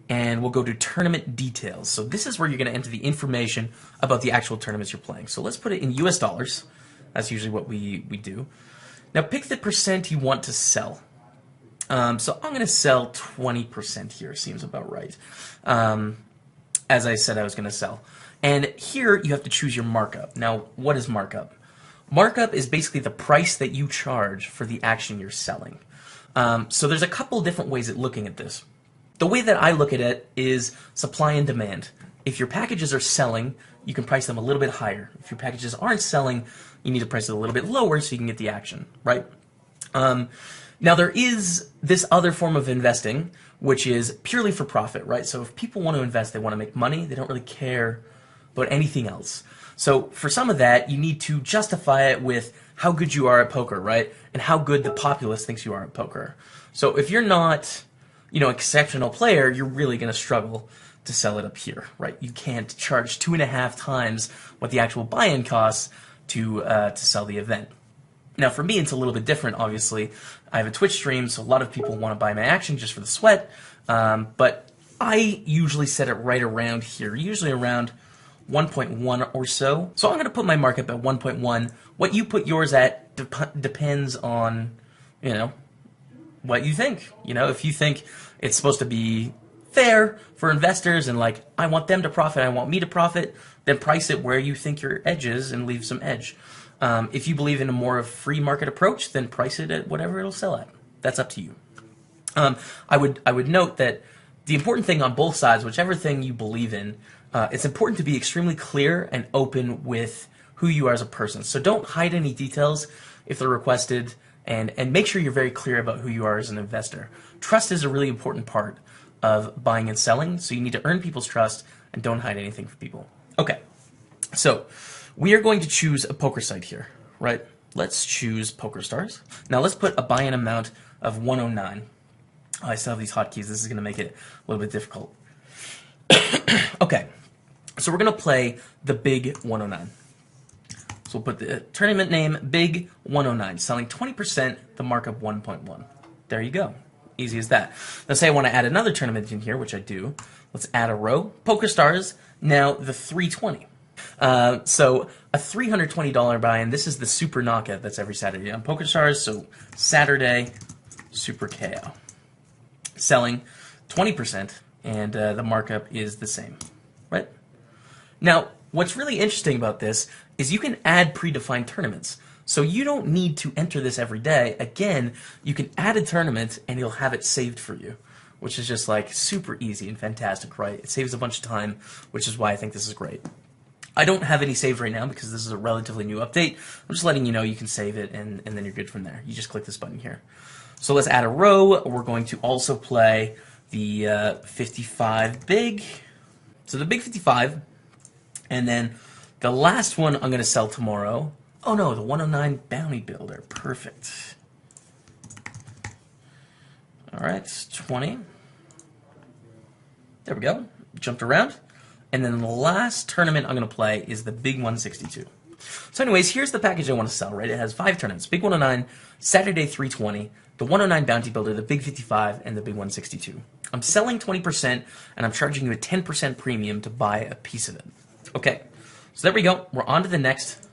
and we'll go to tournament details. So this is where you're going to enter the information about the actual tournaments you're playing. So let's put it in US dollars. That's usually what we do. Now pick the percent you want to sell. So I'm going to sell 20% here. Seems about right. As I said I was going to sell. And here you have to choose your markup. Now, what is markup? Markup is basically the price that you charge for the action you're selling. So there's a couple different ways of looking at this. The way that I look at it is supply and demand. If your packages are selling, you can price them a little bit higher. If your packages aren't selling, you need to price it a little bit lower so you can get the action, right? Now there is this other form of investing, which is purely for profit, right? So if people want to invest, they want to make money, they don't really care about anything else. So for some of that, you need to justify it with how good you are at poker, right? And how good the populace thinks you are at poker. So if you're not, exceptional player, you're really going to struggle to sell it up here, right? You can't charge 2.5 times what the actual buy-in costs to sell the event. Now for me, it's a little bit different, obviously. I have a Twitch stream, so a lot of people want to buy my action just for the sweat, but I usually set it right around here, usually around 1.1 or so. So I'm going to put my markup at 1.1. What you put yours at depends on, what you think. If you think it's supposed to be fair for investors and like, I want them to profit, I want me to profit, then price it where you think your edge is and leave some edge. If you believe in a more free market approach, then price it at whatever it'll sell at. That's up to you. I would note that the important thing on both sides, whichever thing you believe in, it's important to be extremely clear and open with who you are as a person. So don't hide any details if they're requested, and make sure you're very clear about who you are as an investor. Trust is a really important part of buying and selling, so you need to earn people's trust and don't hide anything from people. Okay, so we are going to choose a poker site here, right? Let's choose PokerStars. Now let's put a buy-in amount of 109. Oh, I still have these hotkeys. This is going to make it a little bit difficult. Okay, so we're going to play the big 109. So we'll put the tournament name, big 109, selling 20%, the markup 1.1. There you go. Easy as that. Let's say I want to add another tournament in here, which I do. Let's add a row. PokerStars, now the 320. So a $320 buy-in. This is the Super Knockout that's every Saturday on PokerStars. So Saturday, Super KO. Selling 20%, and the markup is the same, right? Now, what's really interesting about this is you can add predefined tournaments. So you don't need to enter this every day. Again, you can add a tournament and you'll have it saved for you, which is just like super easy and fantastic, right? It saves a bunch of time, which is why I think this is great. I don't have any saved right now because this is a relatively new update. I'm just letting you know you can save it and then you're good from there. You just click this button here. So let's add a row. We're going to also play the 55 big. So the big 55. And then the last one I'm going to sell tomorrow. Oh no, the 109 Bounty Builder. Perfect. All right, 20. There we go. Jumped around. And then the last tournament I'm going to play is the big 162. So anyways, here's the package I want to sell, right? It has 5 tournaments. Big 109, Saturday 320, the 109 Bounty Builder, the big 55, and the big 162. I'm selling 20%, and I'm charging you a 10% premium to buy a piece of it. Okay, so there we go. We're on to the next